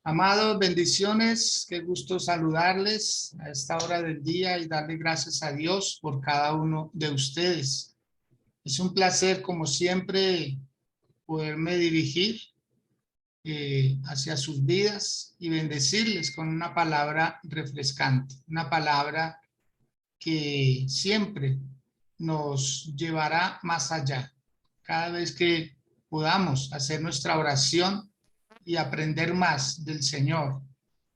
Amados, bendiciones, qué gusto saludarles a esta hora del día y darle gracias a Dios por cada uno de ustedes. Es un placer, como siempre, poderme dirigir hacia sus vidas y bendecirles con una palabra refrescante, una palabra que siempre nos llevará más allá. Cada vez que podamos hacer nuestra oración y aprender más del Señor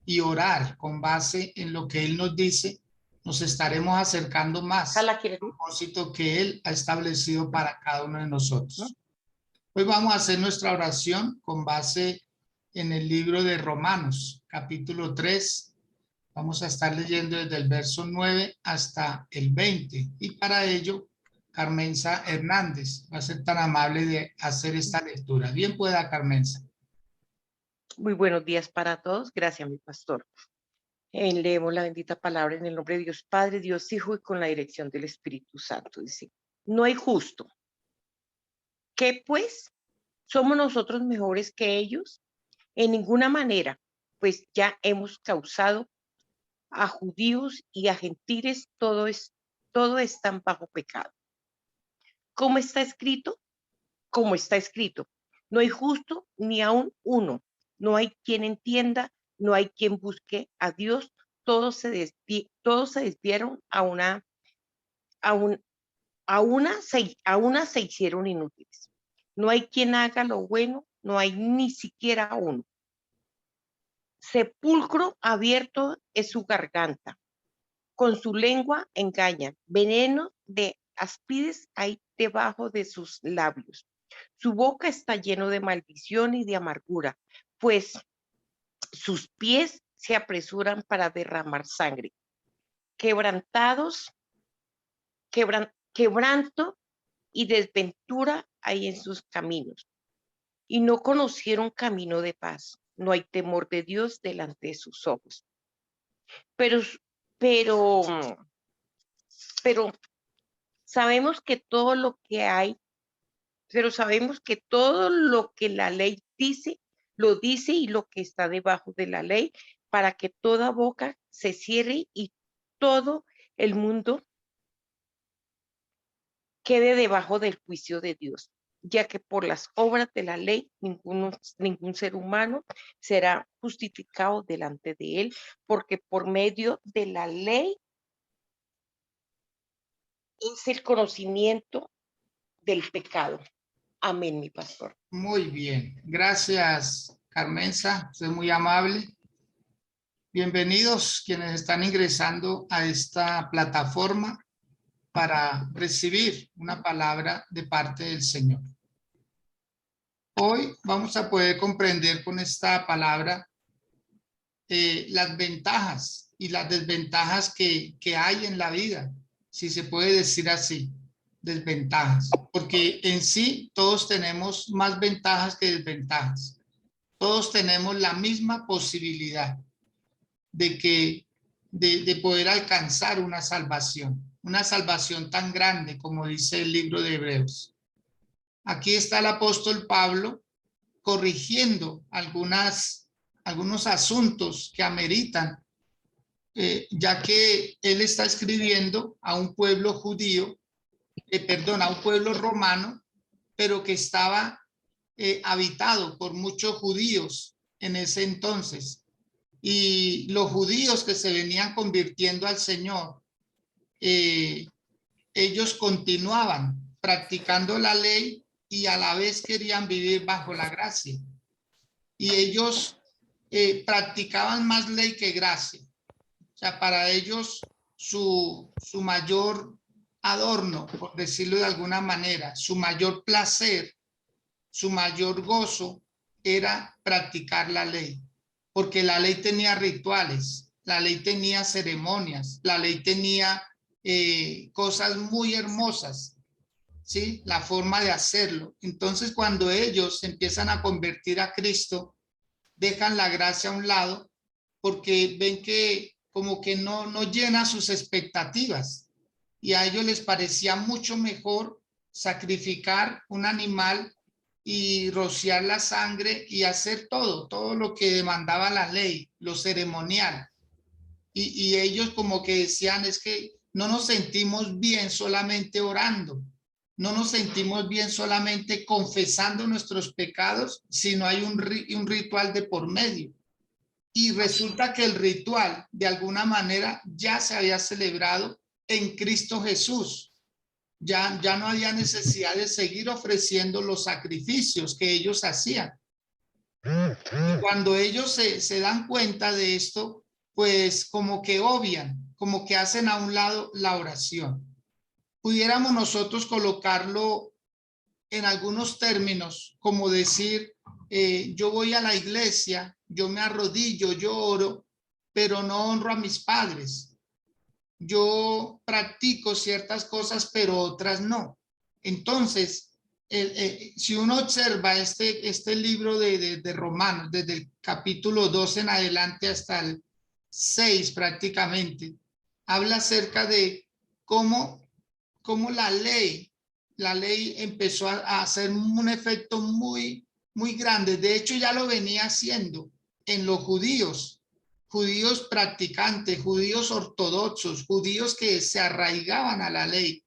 y orar con base en lo que Él nos dice, nos estaremos acercando más al propósito que Él ha establecido para cada uno de nosotros. Hoy vamos a hacer nuestra oración con base en el libro de Romanos, capítulo 3. Vamos a estar leyendo desde el verso 9 hasta el 20. Y para ello, Carmenza Hernández va a ser tan amable de hacer esta lectura. Bien pueda, Carmenza. Muy buenos días para todos. Gracias, mi pastor. Leemos la bendita palabra en el nombre de Dios Padre, Dios Hijo y con la dirección del Espíritu Santo. Dice, no hay justo. ¿Qué pues? ¿Somos nosotros mejores que ellos? En ninguna manera, pues ya hemos causado a judíos y a gentiles, todo están bajo pecado. ¿Cómo está escrito? Como está escrito, no hay justo ni aun uno, no hay quien entienda, no hay quien busque a Dios, todos se desviaron a una se hicieron inútiles. No hay quien haga lo bueno, no hay ni siquiera uno. Sepulcro abierto es su garganta, con su lengua engañan, veneno de áspides hay debajo de sus labios. Su boca está lleno de maldición y de amargura, pues sus pies se apresuran para derramar sangre. Quebranto y desventura hay en sus caminos. Y no conocieron camino de paz. No hay temor de Dios delante de sus ojos. Pero sabemos que todo lo que hay, pero sabemos que todo lo que la ley dice, lo dice y lo que está debajo de la ley, para que toda boca se cierre y todo el mundo quede debajo del juicio de Dios, ya que por las obras de la ley ningún ser humano será justificado delante de él, porque por medio de la ley es el conocimiento del pecado. Amén, mi pastor. Muy bien. Gracias, Carmenza. Usted es muy amable. Bienvenidos quienes están ingresando a esta plataforma para recibir una palabra de parte del Señor. Hoy vamos a poder comprender con esta palabra las ventajas y las desventajas que hay en la vida, si se puede decir así, desventajas, porque en sí todos tenemos más ventajas que desventajas. Todos tenemos la misma posibilidad de poder alcanzar una salvación tan grande como dice el libro de Hebreos. Aquí está el apóstol Pablo corrigiendo algunos asuntos que ameritan, ya que él está escribiendo a un pueblo judío, a un pueblo romano, pero que estaba habitado por muchos judíos en ese entonces. Y los judíos que se venían convirtiendo al Señor, ellos continuaban practicando la ley y a la vez querían vivir bajo la gracia. Y ellos practicaban más ley que gracia. O sea, para ellos su mayor adorno, por decirlo de alguna manera, su mayor placer, su mayor gozo era practicar la ley, porque la ley tenía rituales, la ley tenía ceremonias, la ley tenía cosas muy hermosas, ¿sí? La forma de hacerlo. Entonces, cuando ellos empiezan a convertir a Cristo, dejan la gracia a un lado porque ven que como que no llena sus expectativas y a ellos les parecía mucho mejor sacrificar un animal y rociar la sangre y hacer todo lo que demandaba la ley, lo ceremonial. Y ellos como que decían, es que no nos sentimos bien solamente orando, no nos sentimos bien solamente confesando nuestros pecados, sino hay un ritual de por medio. Y resulta que el ritual, de alguna manera, ya se había celebrado en Cristo Jesús. Ya no había necesidad de seguir ofreciendo los sacrificios que ellos hacían. Y cuando ellos se dan cuenta de esto, pues como que obvian, como que hacen a un lado la oración. Pudiéramos nosotros colocarlo en algunos términos, como decir, yo voy a la iglesia, yo me arrodillo, yo oro, pero no honro a mis padres. Yo practico ciertas cosas, pero otras no. Entonces, si uno observa este libro de Romanos, desde el capítulo 2 en adelante hasta el 6 prácticamente, habla acerca de cómo la ley empezó a hacer un efecto muy grande. De hecho, ya lo venía haciendo en los judíos practicantes, judíos ortodoxos, judíos que se arraigaban a la ley,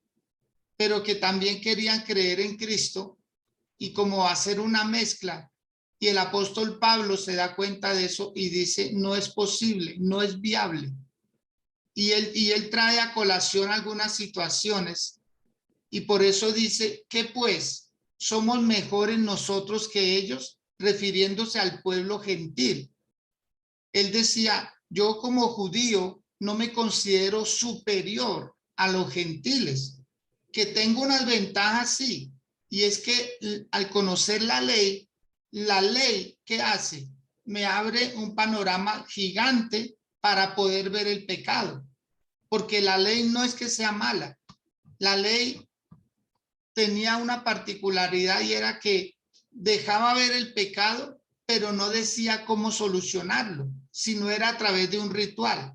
pero que también querían creer en Cristo y como hacer una mezcla. Y el apóstol Pablo se da cuenta de eso y dice, no es posible, no es viable. Y él trae a colación algunas situaciones y por eso dice que pues somos mejores nosotros que ellos, refiriéndose al pueblo gentil. Él decía, yo como judío no me considero superior a los gentiles, que tengo unas ventajas, sí, y es que al conocer la ley, ¿qué hace? Me abre un panorama gigante para poder ver el pecado, porque la ley no es que sea mala, la ley tenía una particularidad y era que dejaba ver el pecado, pero no decía cómo solucionarlo, si no era a través de un ritual,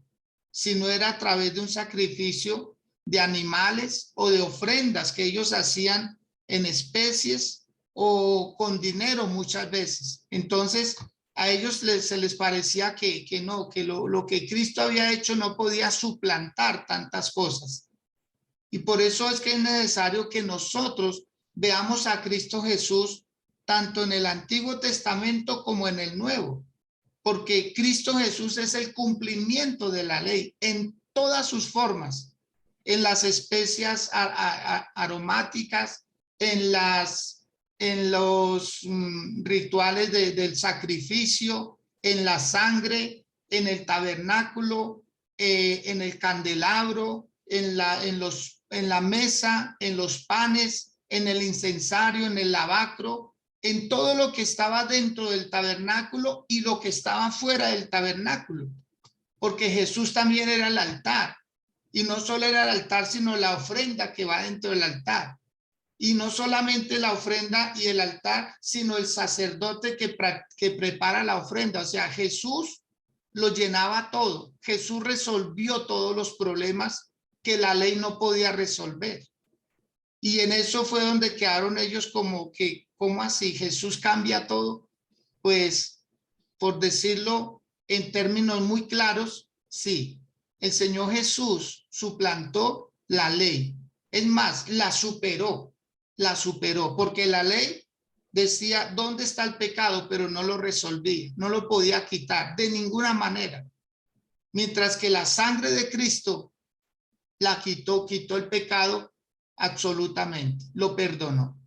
si no era a través de un sacrificio de animales o de ofrendas que ellos hacían en especies o con dinero muchas veces. Entonces, a ellos se les parecía que no, que lo que Cristo había hecho no podía suplantar tantas cosas. Y por eso es que es necesario que nosotros veamos a Cristo Jesús tanto en el Antiguo Testamento como en el Nuevo, porque Cristo Jesús es el cumplimiento de la ley en todas sus formas, en las especias aromáticas, en los rituales del sacrificio, en la sangre, en el tabernáculo, en el candelabro, en la mesa, en los panes, en el incensario, en el lavacro, en todo lo que estaba dentro del tabernáculo y lo que estaba fuera del tabernáculo, porque Jesús también era el altar, y no solo era el altar, sino la ofrenda que va dentro del altar, y no solamente la ofrenda y el altar, sino el sacerdote que prepara la ofrenda. O sea, Jesús lo llenaba todo, Jesús resolvió todos los problemas que la ley no podía resolver. Y en eso fue donde quedaron ellos como que, ¿cómo así? Jesús cambia todo. Pues, por decirlo en términos muy claros, sí, el Señor Jesús suplantó la ley. Es más, la superó, porque la ley decía dónde está el pecado, pero no lo resolvía, no lo podía quitar de ninguna manera. Mientras que la sangre de Cristo la quitó el pecado absolutamente, lo perdonó.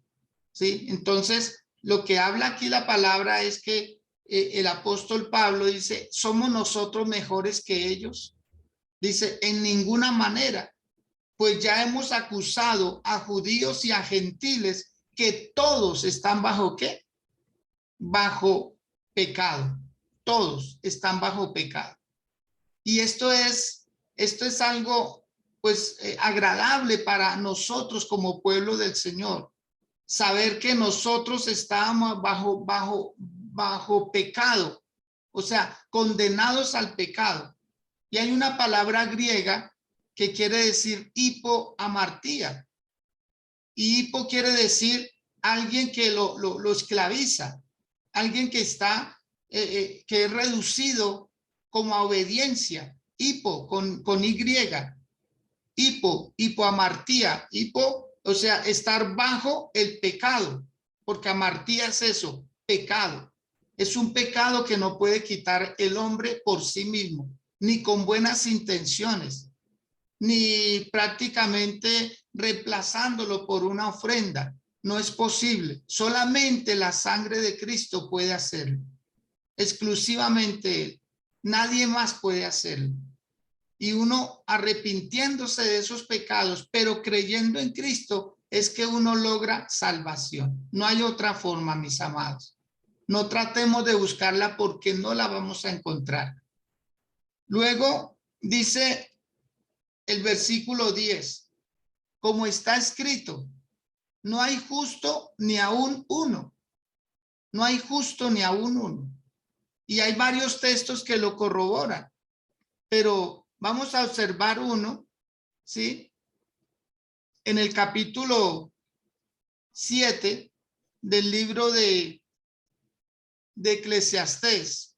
¿Sí? Entonces, lo que habla aquí la palabra es que el apóstol Pablo dice, ¿somos nosotros mejores que ellos? Dice, en ninguna manera, pues ya hemos acusado a judíos y a gentiles que todos están bajo ¿qué? Bajo pecado. Todos están bajo pecado. Y esto es algo pues agradable para nosotros como pueblo del Señor. Saber que nosotros estábamos bajo pecado, o sea, condenados al pecado. Y hay una palabra griega que quiere decir hipoamartía. Y hipo quiere decir alguien que lo esclaviza, alguien que está, que es reducido como a obediencia, hipo con Y, hipoamartía, o sea, estar bajo el pecado, porque amartía es eso, pecado. Es un pecado que no puede quitar el hombre por sí mismo, ni con buenas intenciones, ni prácticamente reemplazándolo por una ofrenda. No es posible. Solamente la sangre de Cristo puede hacerlo. Exclusivamente Él. Nadie más puede hacerlo. Y uno arrepintiéndose de esos pecados, pero creyendo en Cristo, es que uno logra salvación. No hay otra forma, mis amados. No tratemos de buscarla porque no la vamos a encontrar. Luego dice el versículo 10, como está escrito, no hay justo ni aún uno. No hay justo ni aún uno. Y hay varios textos que lo corroboran, pero vamos a observar uno, ¿sí? En el capítulo 7 del libro de Eclesiastés,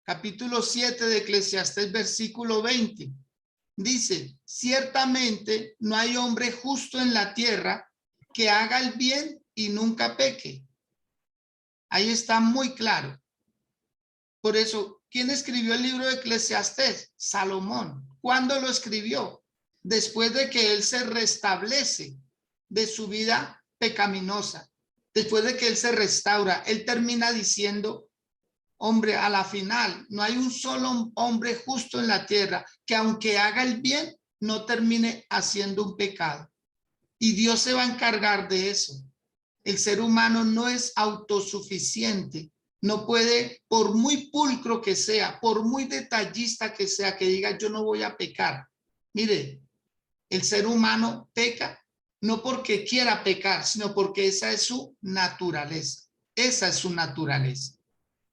capítulo 7 de Eclesiastés, versículo 20, dice, ciertamente no hay hombre justo en la tierra que haga el bien y nunca peque. Ahí está muy claro. Por eso, ¿quién escribió el libro de Eclesiastés? Salomón. ¿Cuándo lo escribió? Después de que él se restablece de su vida pecaminosa. Después de que él se restaura, él termina diciendo, hombre, a la final, no hay un solo hombre justo en la tierra que aunque haga el bien, no termine haciendo un pecado. Y Dios se va a encargar de eso. El ser humano no es autosuficiente. No puede, por muy pulcro que sea, por muy detallista que sea, que diga yo no voy a pecar. Mire, el ser humano peca no porque quiera pecar, sino porque esa es su naturaleza. Esa es su naturaleza.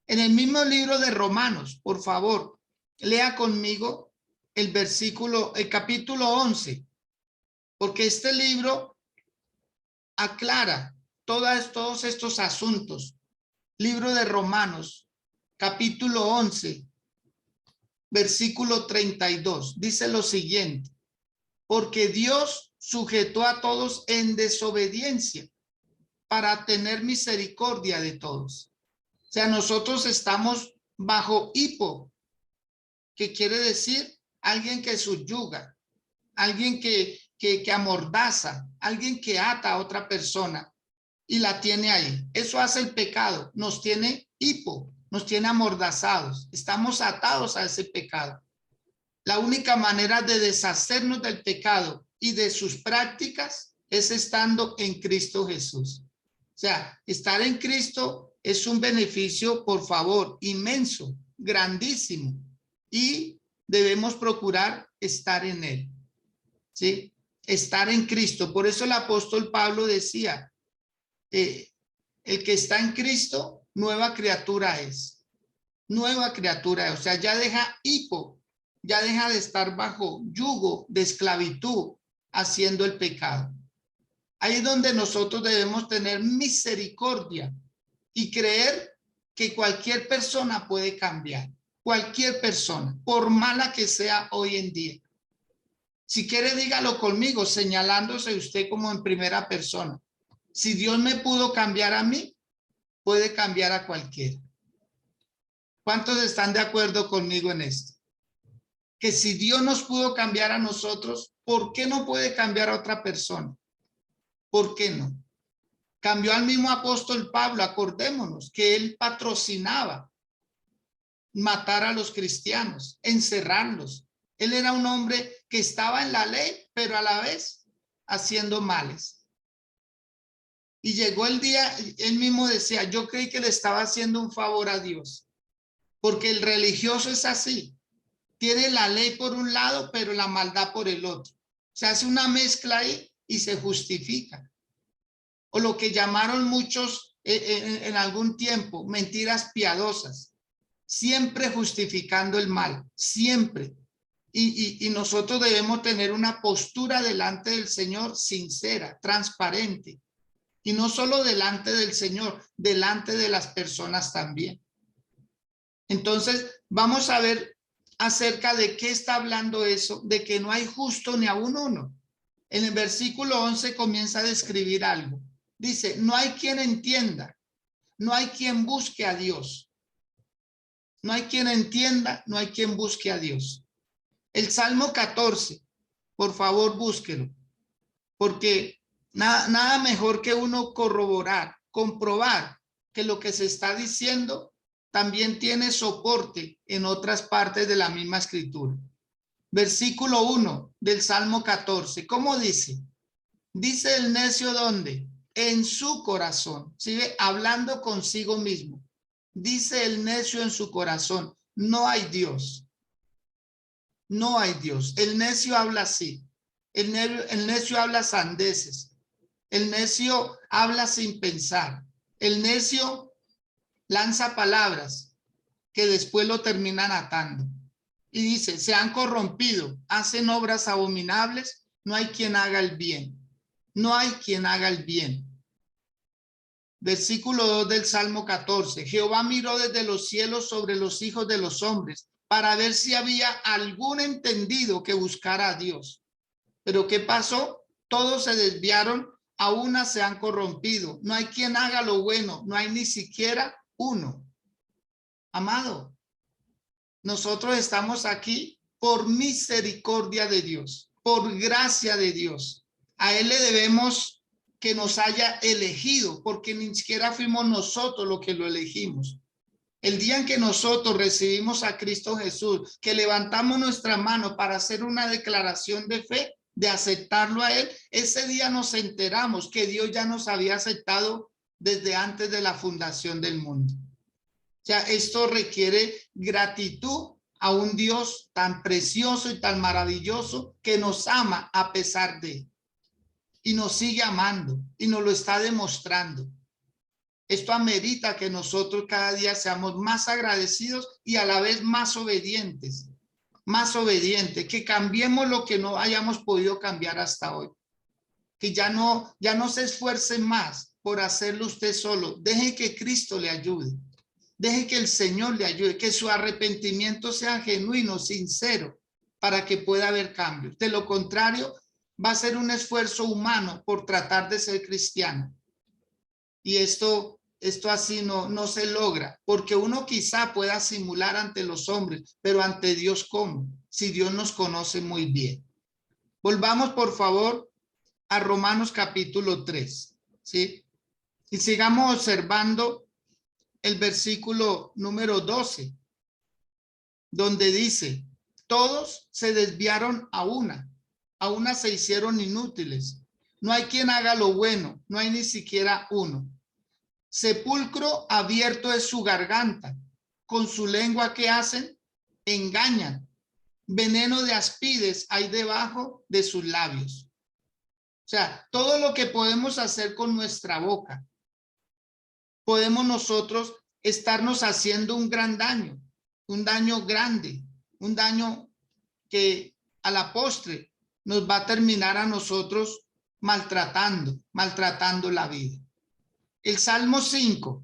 En el mismo libro de Romanos, por favor, lea conmigo el versículo, el capítulo 11, porque este libro aclara todos estos asuntos. Libro de Romanos, capítulo 11, versículo 32, dice lo siguiente, porque Dios sujetó a todos en desobediencia para tener misericordia de todos. O sea, nosotros estamos bajo hipo, que quiere decir alguien que subyuga, alguien que amordaza, alguien que ata a otra persona y la tiene ahí. Eso hace el pecado, nos tiene hipo, nos tiene amordazados, estamos atados a ese pecado. La única manera de deshacernos del pecado y de sus prácticas es estando en Cristo Jesús. O sea, estar en Cristo es un beneficio, por favor, inmenso, grandísimo, y debemos procurar estar en Él, ¿sí? Estar en Cristo. Por eso el apóstol Pablo decía, el que está en Cristo, nueva criatura es. Nueva criatura, o sea, ya deja hipo, ya deja de estar bajo yugo de esclavitud haciendo el pecado. Ahí es donde nosotros debemos tener misericordia y creer que cualquier persona puede cambiar, cualquier persona, por mala que sea hoy en día. Si quiere, dígalo conmigo, señalándose usted como en primera persona. Si Dios me pudo cambiar a mí, puede cambiar a cualquiera. ¿Cuántos están de acuerdo conmigo en esto? Que si Dios nos pudo cambiar a nosotros, ¿por qué no puede cambiar a otra persona? ¿Por qué no? Cambió al mismo apóstol Pablo, acordémonos que él patrocinaba matar a los cristianos, encerrarlos. Él era un hombre que estaba en la ley, pero a la vez haciendo males. Y llegó el día, él mismo decía, yo creí que le estaba haciendo un favor a Dios, porque el religioso es así. Tiene la ley por un lado, pero la maldad por el otro. Se hace una mezcla ahí y se justifica. O lo que llamaron muchos en algún tiempo, mentiras piadosas. Siempre justificando el mal, siempre. Y nosotros debemos tener una postura delante del Señor sincera, transparente. Y no solo delante del Señor, delante de las personas también. Entonces, vamos a ver acerca de qué está hablando eso, de que no hay justo ni aún uno. En el versículo 11 comienza a describir algo. Dice, no hay quien entienda, no hay quien busque a Dios. No hay quien entienda, no hay quien busque a Dios. El Salmo 14, por favor, búsquelo, porque nada mejor que uno corroborar, comprobar que lo que se está diciendo también tiene soporte en otras partes de la misma escritura. Versículo 1 del Salmo 14, ¿cómo dice? Dice el necio, ¿dónde? En su corazón, sigue hablando consigo mismo. Dice el necio en su corazón, no hay Dios. No hay Dios. El necio habla así. El necio habla sandeces. El necio habla sin pensar. El necio lanza palabras que después lo terminan atando. Y dice, se han corrompido, hacen obras abominables, no hay quien haga el bien. No hay quien haga el bien. Versículo 2 del Salmo 14. Jehová miró desde los cielos sobre los hijos de los hombres para ver si había algún entendido que buscara a Dios. Pero ¿qué pasó? Todos se desviaron, a una se han corrompido. No hay quien haga lo bueno, no hay ni siquiera uno. Amado, nosotros estamos aquí por misericordia de Dios, por gracia de Dios. A Él le debemos que nos haya elegido, porque ni siquiera fuimos nosotros los que lo elegimos. El día en que nosotros recibimos a Cristo Jesús, que levantamos nuestra mano para hacer una declaración de fe, de aceptarlo a Él, ese día nos enteramos que Dios ya nos había aceptado desde antes de la fundación del mundo. O sea, esto requiere gratitud a un Dios tan precioso y tan maravilloso que nos ama a pesar de, y nos sigue amando y nos lo está demostrando. Esto amerita que nosotros cada día seamos más agradecidos y a la vez más obedientes, que cambiemos lo que no hayamos podido cambiar hasta hoy, que ya no se esfuerce más por hacerlo usted solo. Deje que Cristo le ayude, deje que el Señor le ayude, que su arrepentimiento sea genuino, sincero, para que pueda haber cambios. De lo contrario, va a ser un esfuerzo humano por tratar de ser cristiano. Y esto así no se logra, porque uno quizá pueda simular ante los hombres, pero ante Dios, ¿cómo? Si Dios nos conoce muy bien. Volvamos, por favor, a Romanos capítulo 3, ¿sí? Y sigamos observando el versículo número 12, donde dice, todos se desviaron a una se hicieron inútiles. No hay quien haga lo bueno, no hay ni siquiera uno. Sepulcro abierto es su garganta, con su lengua ¿qué hacen? Engañan. Veneno de aspides hay debajo de sus labios. O sea, todo lo que podemos hacer con nuestra boca, podemos nosotros estarnos haciendo un gran daño, un daño grande, un daño que a la postre nos va a terminar a nosotros maltratando la vida. El Salmo 5,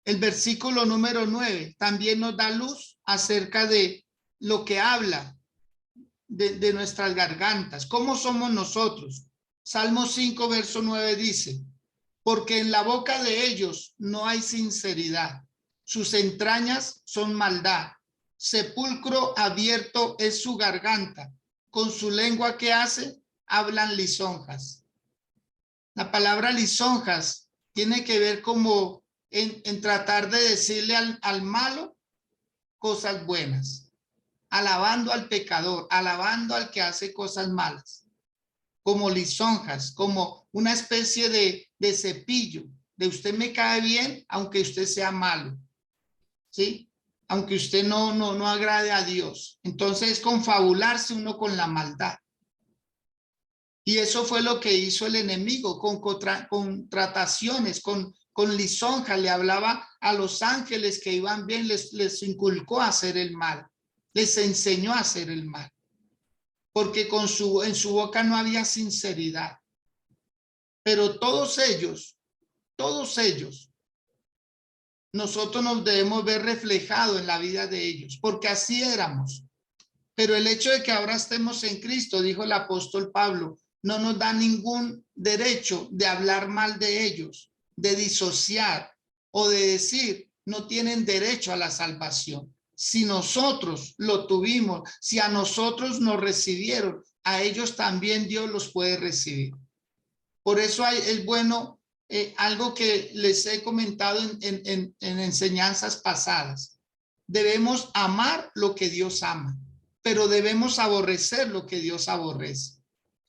el versículo número 9, también nos da luz acerca de lo que habla de nuestras gargantas. ¿Cómo somos nosotros? Salmo 5, verso 9 dice, porque en la boca de ellos no hay sinceridad, sus entrañas son maldad, sepulcro abierto es su garganta, con su lengua ¿qué hace? Hablan lisonjas. La palabra lisonjas tiene que ver como en tratar de decirle al malo cosas buenas, alabando al pecador, alabando al que hace cosas malas, como lisonjas, como una especie de cepillo, de usted me cae bien aunque usted sea malo, ¿sí? Aunque usted no agrade a Dios. Entonces es confabularse uno con la maldad. Y eso fue lo que hizo el enemigo con contrataciones, con lisonjas. Le hablaba a los ángeles que iban bien, les inculcó a hacer el mal, les enseñó a hacer el mal, porque en su boca no había sinceridad. Pero todos ellos, nosotros nos debemos ver reflejados en la vida de ellos, porque así éramos. Pero el hecho de que ahora estemos en Cristo, dijo el apóstol Pablo, no nos da ningún derecho de hablar mal de ellos, de disociar o de decir, no tienen derecho a la salvación. Si nosotros lo tuvimos, si a nosotros nos recibieron, a ellos también Dios los puede recibir. Por eso es bueno, algo que les he comentado en enseñanzas pasadas. Debemos amar lo que Dios ama, pero debemos aborrecer lo que Dios aborrece.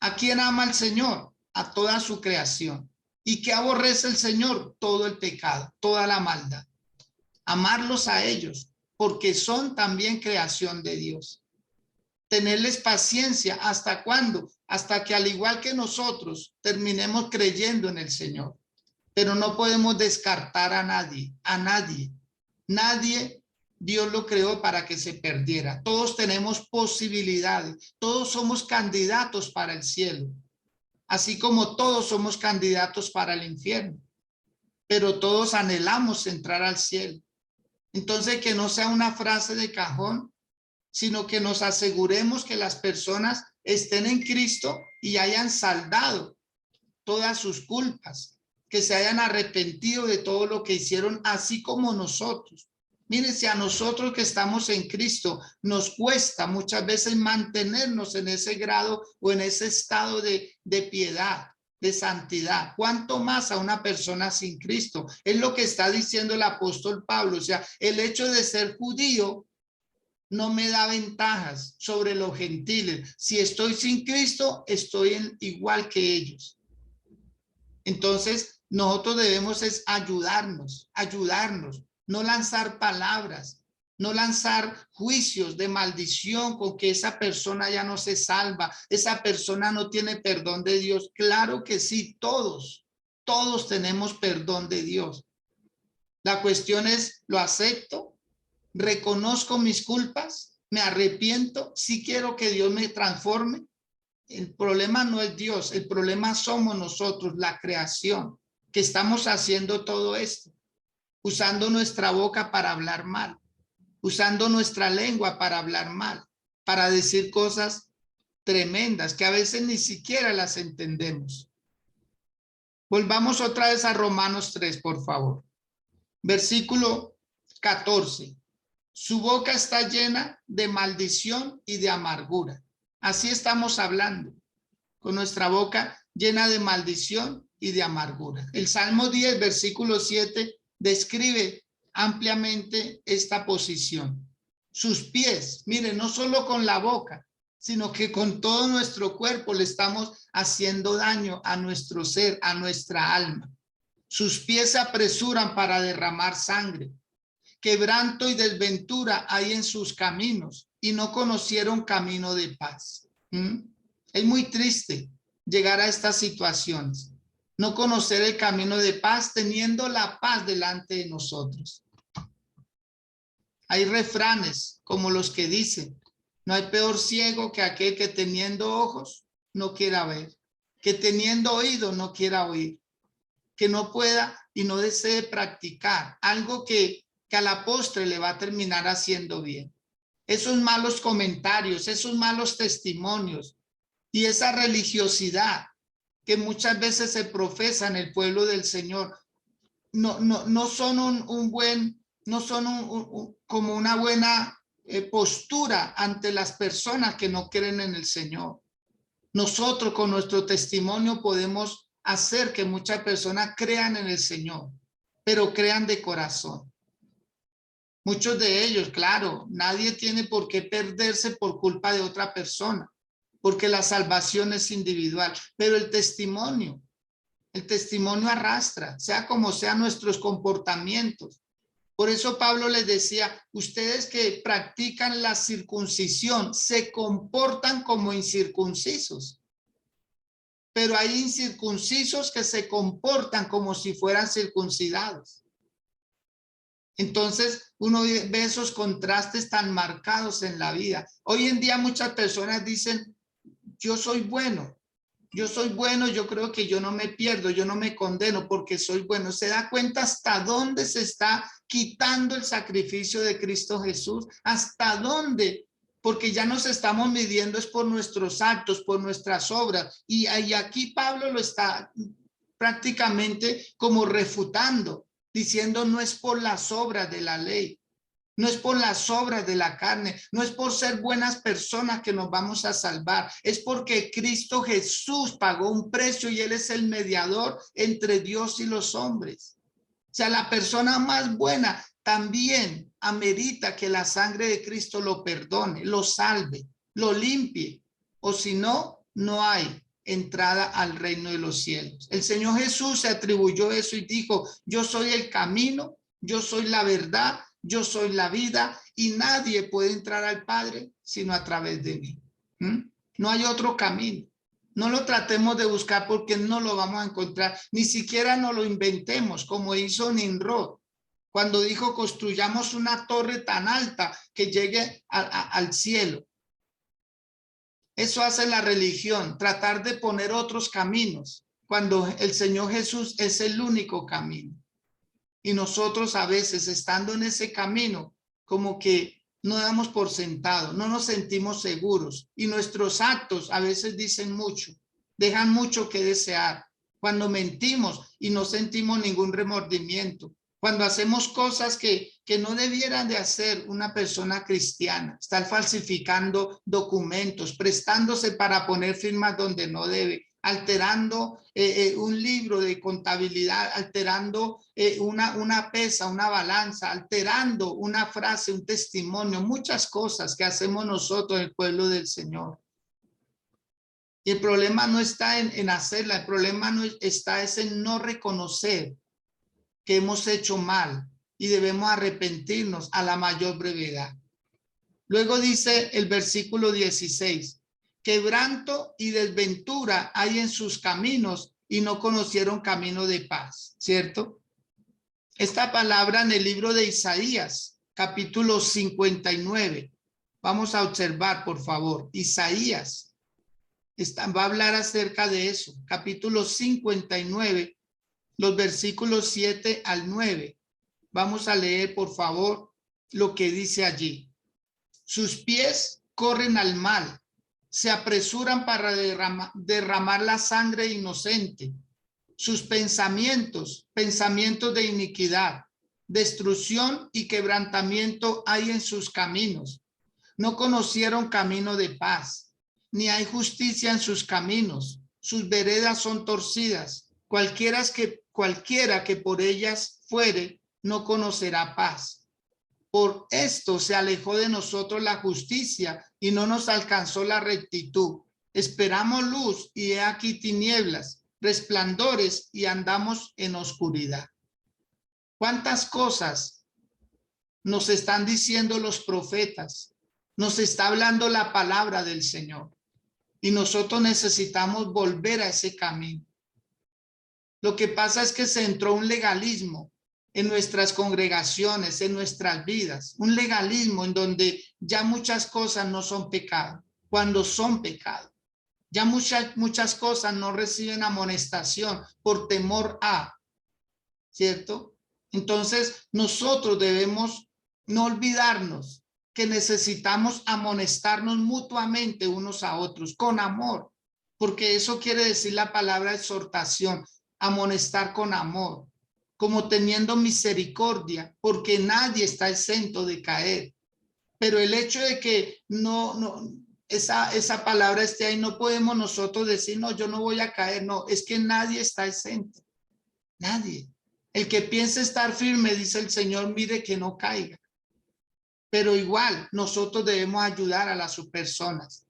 ¿A quién ama el Señor? A toda su creación. ¿Y qué aborrece el Señor? Todo el pecado, toda la maldad. Amarlos a ellos, porque son también creación de Dios. Tenerles paciencia, ¿hasta cuándo? Hasta que al igual que nosotros terminemos creyendo en el Señor. Pero no podemos descartar a nadie, Nadie Dios lo creó para que se perdiera. Todos tenemos posibilidades, todos somos candidatos para el cielo, así como todos somos candidatos para el infierno, pero todos anhelamos entrar al cielo. Entonces, que no sea una frase de cajón, sino que nos aseguremos que las personas estén en Cristo y hayan saldado todas sus culpas, que se hayan arrepentido de todo lo que hicieron, así como nosotros. Miren, si a nosotros que estamos en Cristo nos cuesta muchas veces mantenernos en ese grado o en ese estado de piedad, de santidad, ¿cuánto más a una persona sin Cristo? Es lo que está diciendo el apóstol Pablo. O sea, el hecho de ser judío no me da ventajas sobre los gentiles. Si estoy sin Cristo, estoy igual que ellos. Entonces, nosotros debemos es ayudarnos, no lanzar palabras, no lanzar juicios de maldición con que esa persona ya no se salva, esa persona no tiene perdón de Dios. Claro que sí, todos tenemos perdón de Dios. La cuestión es, ¿lo acepto? ¿Reconozco mis culpas? ¿Me arrepiento? ¿Sí quiero que Dios me transforme? El problema no es Dios, el problema somos nosotros, la creación, que estamos haciendo todo esto, usando nuestra boca para hablar mal, usando nuestra lengua para hablar mal, para decir cosas tremendas que a veces ni siquiera las entendemos. Volvamos otra vez a Romanos 3, por favor. Versículo 14. Su boca está llena de maldición y de amargura. Así estamos hablando, con nuestra boca llena de maldición y de amargura. El Salmo 10, versículo 7, describe ampliamente esta posición. Sus pies, miren, no solo con la boca, sino que con todo nuestro cuerpo le estamos haciendo daño a nuestro ser, a nuestra alma. Sus pies se apresuran para derramar sangre. Quebranto y desventura hay en sus caminos y no conocieron camino de paz. Es muy triste llegar a estas situaciones, no conocer el camino de paz teniendo la paz delante de nosotros. Hay refranes como los que dicen, no hay peor ciego que aquel que teniendo ojos no quiera ver, que teniendo oído no quiera oír, que no pueda y no desee practicar algo que a la postre le va a terminar haciendo bien. Esos malos comentarios, esos malos testimonios y esa religiosidad que muchas veces se profesa en el pueblo del Señor, no son como una buena postura ante las personas que no creen en el Señor. Nosotros con nuestro testimonio podemos hacer que muchas personas crean en el Señor, pero crean de corazón. Muchos de ellos, claro, nadie tiene por qué perderse por culpa de otra persona, porque la salvación es individual, pero el testimonio arrastra, sea como sean nuestros comportamientos. Por eso Pablo les decía, ustedes que practican la circuncisión se comportan como incircuncisos, pero hay incircuncisos que se comportan como si fueran circuncidados. Entonces uno ve esos contrastes tan marcados en la vida. Hoy en día muchas personas dicen, yo soy bueno, Yo soy bueno, yo creo que yo no me pierdo, yo no me condeno porque soy bueno. ¿Se da cuenta hasta dónde se está quitando el sacrificio de Cristo Jesús? ¿Hasta dónde? Porque ya nos estamos midiendo es por nuestros actos, por nuestras obras. Y aquí Pablo lo está prácticamente como refutando, diciendo no es por las obras de la ley. No es por las obras de la carne, no es por ser buenas personas que nos vamos a salvar, es porque Cristo Jesús pagó un precio y Él es el mediador entre Dios y los hombres. O sea, la persona más buena también amerita que la sangre de Cristo lo perdone, lo salve, lo limpie, o si no, no hay entrada al reino de los cielos. El Señor Jesús se atribuyó eso y dijo, yo soy el camino, yo soy la verdad, yo soy la vida y nadie puede entrar al Padre sino a través de mí. No hay otro camino. No lo tratemos de buscar porque no lo vamos a encontrar. Ni siquiera nos lo inventemos como hizo Nimrod. Cuando dijo construyamos una torre tan alta que llegue al cielo. Eso hace la religión, tratar de poner otros caminos cuando el Señor Jesús es el único camino. Y nosotros a veces estando en ese camino, como que no damos por sentado, no nos sentimos seguros y nuestros actos a veces dicen mucho, dejan mucho que desear. Cuando mentimos y no sentimos ningún remordimiento, cuando hacemos cosas que no debieran de hacer una persona cristiana, estar falsificando documentos, prestándose para poner firmas donde no debe, alterando un libro de contabilidad, alterando una pesa, una balanza, alterando una frase, un testimonio, muchas cosas que hacemos nosotros, el pueblo del Señor. Y el problema no está en hacerla, el problema no está es en no reconocer que hemos hecho mal y debemos arrepentirnos a la mayor brevedad. Luego dice el versículo 16, quebranto y desventura hay en sus caminos y no conocieron camino de paz, ¿cierto? Esta palabra en el libro de Isaías, capítulo 59. Vamos a observar, por favor, Isaías va a hablar acerca de eso. Capítulo 59, los versículos 7 al 9. Vamos a leer, por favor, lo que dice allí. Sus pies corren al mal, se apresuran para derramar la sangre inocente. Sus pensamientos de iniquidad, destrucción y quebrantamiento hay en sus caminos. No conocieron camino de paz, ni hay justicia en sus caminos. Sus veredas son torcidas. Cualquiera que por ellas fuere, no conocerá paz. Por esto se alejó de nosotros la justicia y no nos alcanzó la rectitud. Esperamos luz y he aquí tinieblas, resplandores y andamos en oscuridad. ¿Cuántas cosas nos están diciendo los profetas? Nos está hablando la palabra del Señor y nosotros necesitamos volver a ese camino. Lo que pasa es que se entró un legalismo en nuestras congregaciones, en nuestras vidas, un legalismo en donde ya muchas cosas no son pecado, cuando son pecado. Ya muchas cosas no reciben amonestación por temor a, ¿cierto? Entonces nosotros debemos no olvidarnos que necesitamos amonestarnos mutuamente unos a otros con amor, porque eso quiere decir la palabra exhortación, amonestar con amor, como teniendo misericordia, porque nadie está exento de caer. Pero el hecho de que esa palabra esté ahí, no podemos nosotros decir, no, yo no voy a caer. No, es que nadie está exento. Nadie. El que piense estar firme, dice el Señor, mire que no caiga. Pero igual, nosotros debemos ayudar a las personas.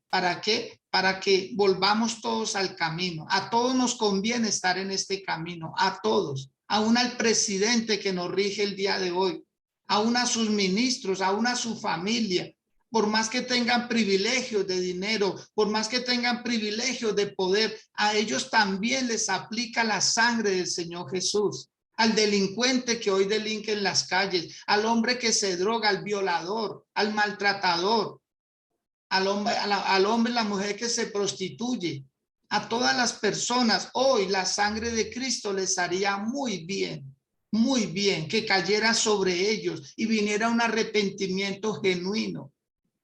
¿Para qué? Para que volvamos todos al camino. A todos nos conviene estar en este camino, a todos. Aún al presidente que nos rige el día de hoy, aún a sus ministros, aún a su familia, por más que tengan privilegios de dinero, por más que tengan privilegios de poder, a ellos también les aplica la sangre del Señor Jesús. Al delincuente que hoy delinque en las calles, al hombre que se droga, al violador, al maltratador, al hombre, la mujer que se prostituye, A todas las personas hoy la sangre de Cristo les haría muy bien, que cayera sobre ellos y viniera un arrepentimiento genuino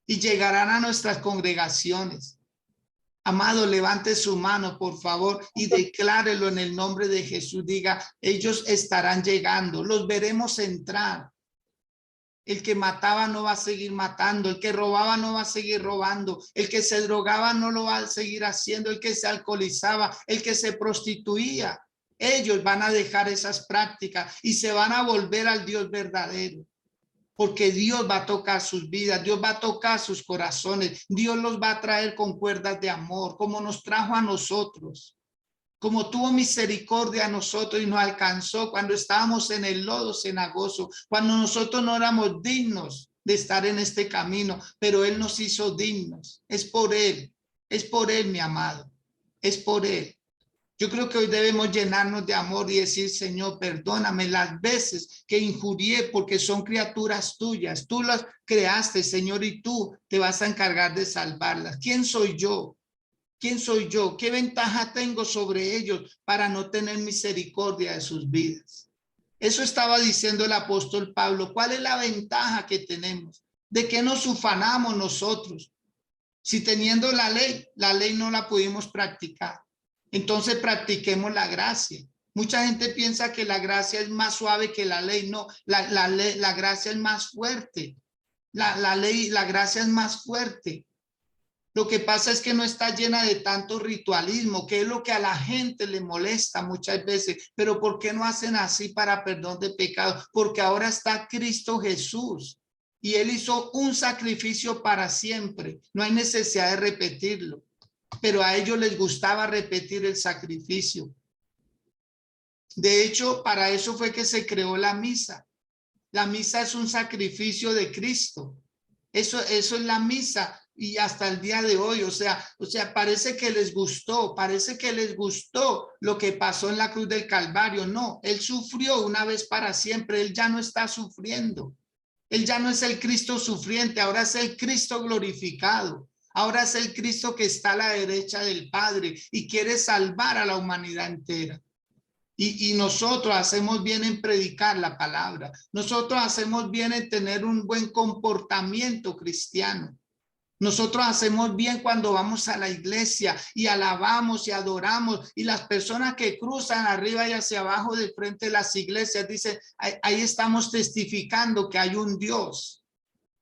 y llegarán a nuestras congregaciones. Amado, levante su mano, por favor, y declárelo en el nombre de Jesús. Diga, ellos estarán llegando, los veremos entrar. El que mataba no va a seguir matando, el que robaba no va a seguir robando, el que se drogaba no lo va a seguir haciendo, el que se alcoholizaba, el que se prostituía. Ellos van a dejar esas prácticas y se van a volver al Dios verdadero. Porque Dios va a tocar sus vidas, Dios va a tocar sus corazones, Dios los va a traer con cuerdas de amor, como nos trajo a nosotros, como tuvo misericordia a nosotros y nos alcanzó cuando estábamos en el lodo cenagoso, cuando nosotros no éramos dignos de estar en este camino, pero Él nos hizo dignos. Es por Él, mi amado, es por Él. Yo creo que hoy debemos llenarnos de amor y decir, Señor, perdóname las veces que injurié porque son criaturas tuyas. Tú las creaste, Señor, y tú te vas a encargar de salvarlas. ¿Quién soy yo? ¿Quién soy yo? ¿Qué ventaja tengo sobre ellos para no tener misericordia de sus vidas? Eso estaba diciendo el apóstol Pablo. ¿Cuál es la ventaja que tenemos? ¿De qué nos ufanamos nosotros? Si teniendo la ley no la pudimos practicar. Entonces practiquemos la gracia. Mucha gente piensa que la gracia es más suave que la ley. No, la gracia es más fuerte. La gracia es más fuerte. Lo que pasa es que no está llena de tanto ritualismo, que es lo que a la gente le molesta muchas veces. Pero ¿por qué no hacen así para perdón de pecados? Porque ahora está Cristo Jesús y Él hizo un sacrificio para siempre. No hay necesidad de repetirlo. Pero a ellos les gustaba repetir el sacrificio. De hecho, para eso fue que se creó la misa. La misa es un sacrificio de Cristo. Eso es la misa y hasta el día de hoy, o sea, parece que les gustó lo que pasó en la cruz del Calvario. No, Él sufrió una vez para siempre, Él ya no está sufriendo. Él ya no es el Cristo sufriente, ahora es el Cristo glorificado. Ahora es el Cristo que está a la derecha del Padre y quiere salvar a la humanidad entera. Y nosotros hacemos bien en predicar la palabra. Nosotros hacemos bien en tener un buen comportamiento cristiano. Nosotros hacemos bien cuando vamos a la iglesia y alabamos y adoramos. Y las personas que cruzan arriba y hacia abajo del frente de las iglesias dicen, ahí estamos testificando que hay un Dios.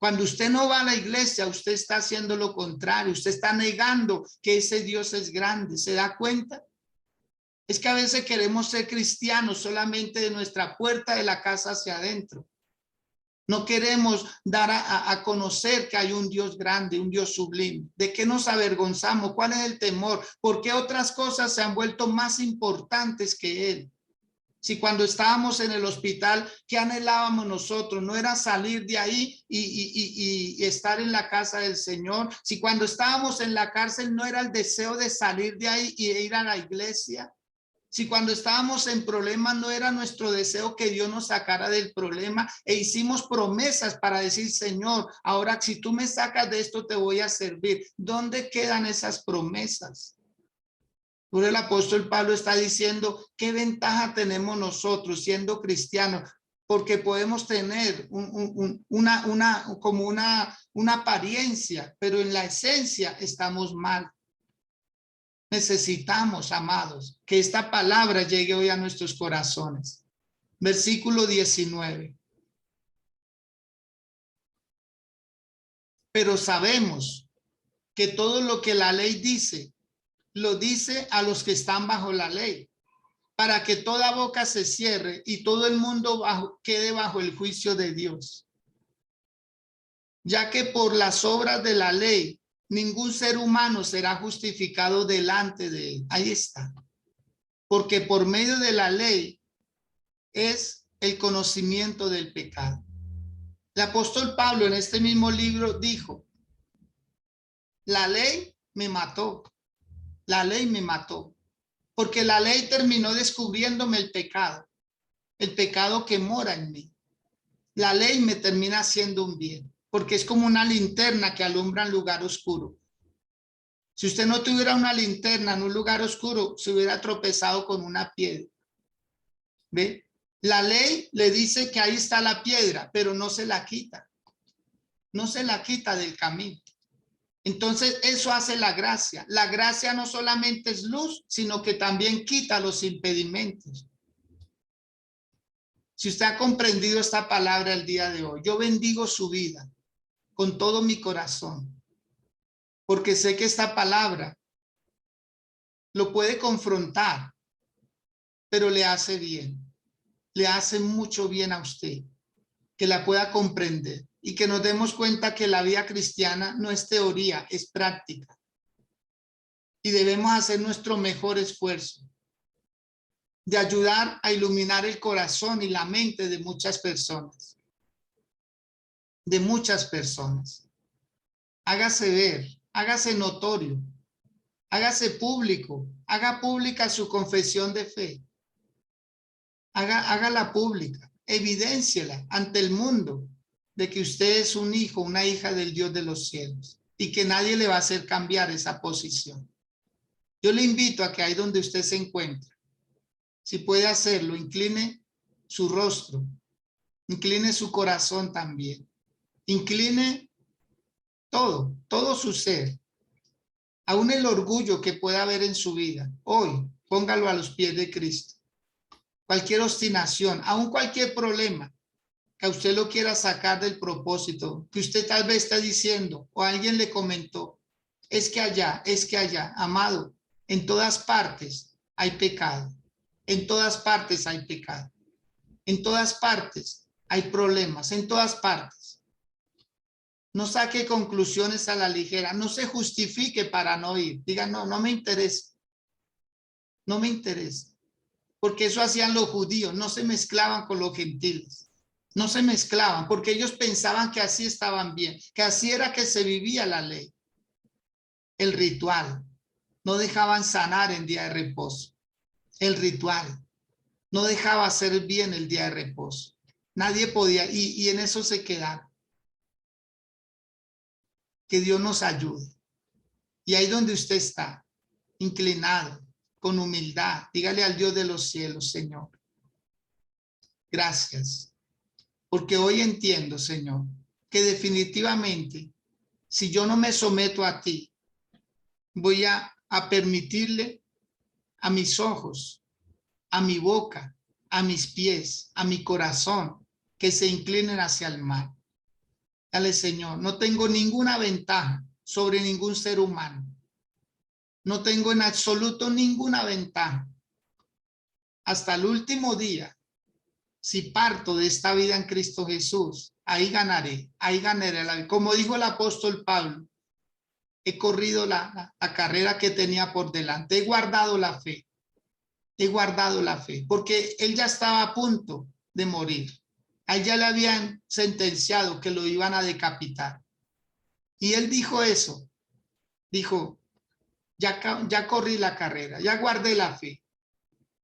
Cuando usted no va a la iglesia, usted está haciendo lo contrario. Usted está negando que ese Dios es grande. ¿Se da cuenta? Es que a veces queremos ser cristianos solamente de nuestra puerta de la casa hacia adentro. No queremos dar a conocer que hay un Dios grande, un Dios sublime. ¿De qué nos avergonzamos? ¿Cuál es el temor? ¿Por qué otras cosas se han vuelto más importantes que Él? Si cuando estábamos en el hospital, ¿qué anhelábamos nosotros? No era salir de ahí y estar en la casa del Señor. Si cuando estábamos en la cárcel no era el deseo de salir de ahí y ir a la iglesia. Si cuando estábamos en problemas no era nuestro deseo que Dios nos sacara del problema e hicimos promesas para decir, Señor, ahora si tú me sacas de esto te voy a servir. ¿Dónde quedan esas promesas? Por el apóstol Pablo está diciendo, ¿qué ventaja tenemos nosotros siendo cristianos? Porque podemos tener una apariencia, pero en la esencia estamos mal. Necesitamos, amados, que esta palabra llegue hoy a nuestros corazones. Versículo 19. Pero sabemos que todo lo que la ley dice, lo dice a los que están bajo la ley, para que toda boca se cierre y todo el mundo quede bajo el juicio de Dios. Ya que por las obras de la ley, ningún ser humano será justificado delante de él. Ahí está. Porque por medio de la ley es el conocimiento del pecado. El apóstol Pablo en este mismo libro dijo, la ley me mató, la ley me mató, porque la ley terminó descubriéndome el pecado que mora en mí. La ley me termina haciendo un bien, porque es como una linterna que alumbra un lugar oscuro. Si usted no tuviera una linterna en un lugar oscuro, se hubiera tropezado con una piedra. ¿Ve? La ley le dice que ahí está la piedra, pero no se la quita. No se la quita del camino. Entonces, eso hace la gracia. La gracia no solamente es luz, sino que también quita los impedimentos. Si usted ha comprendido esta palabra el día de hoy, yo bendigo su vida con todo mi corazón, porque sé que esta palabra lo puede confrontar, pero le hace bien. Le hace mucho bien a usted, que la pueda comprender y que nos demos cuenta que la vida cristiana no es teoría, es práctica. Y debemos hacer nuestro mejor esfuerzo de ayudar a iluminar el corazón y la mente de muchas personas. De muchas personas. Hágase ver, hágase notorio, hágase público, haga pública su confesión de fe. Hágala pública, evidénciela ante el mundo de que usted es un hijo, una hija del Dios de los cielos y que nadie le va a hacer cambiar esa posición. Yo le invito a que ahí donde usted se encuentra, si puede hacerlo, incline su rostro, incline su corazón también, incline todo su ser, aún el orgullo que pueda haber en su vida. Hoy, póngalo a los pies de Cristo. Cualquier obstinación, aún cualquier problema que a usted lo quiera sacar del propósito, que usted tal vez está diciendo o alguien le comentó, es que allá, amado, en todas partes hay pecado, en todas partes hay pecado, en todas partes hay problemas, en todas partes. No saque conclusiones a la ligera, no se justifique para no ir, diga no me interesa, no me interesa. Porque eso hacían los judíos, no se mezclaban con los gentiles, no se mezclaban, porque ellos pensaban que así estaban bien, que así era que se vivía la ley, el ritual, no dejaban sanar en día de reposo, el ritual, no dejaba hacer bien el día de reposo, nadie podía, y en eso se quedaron. Que Dios nos ayude, y ahí donde usted está, inclinado, con humildad, dígale al Dios de los cielos, Señor, gracias. Porque hoy entiendo, Señor, que definitivamente, si yo no me someto a ti, voy a permitirle a mis ojos, a mi boca, a mis pies, a mi corazón, que se inclinen hacia el mal. Dale, Señor, no tengo ninguna ventaja sobre ningún ser humano. No tengo en absoluto ninguna ventaja. Hasta el último día, si parto de esta vida en Cristo Jesús, ahí ganaré la vida. Como dijo el apóstol Pablo, he corrido la carrera que tenía por delante, he guardado la fe, porque él ya estaba a punto de morir. A él ya le habían sentenciado que lo iban a decapitar. Y él dijo eso, dijo, ya corrí la carrera, ya guardé la fe.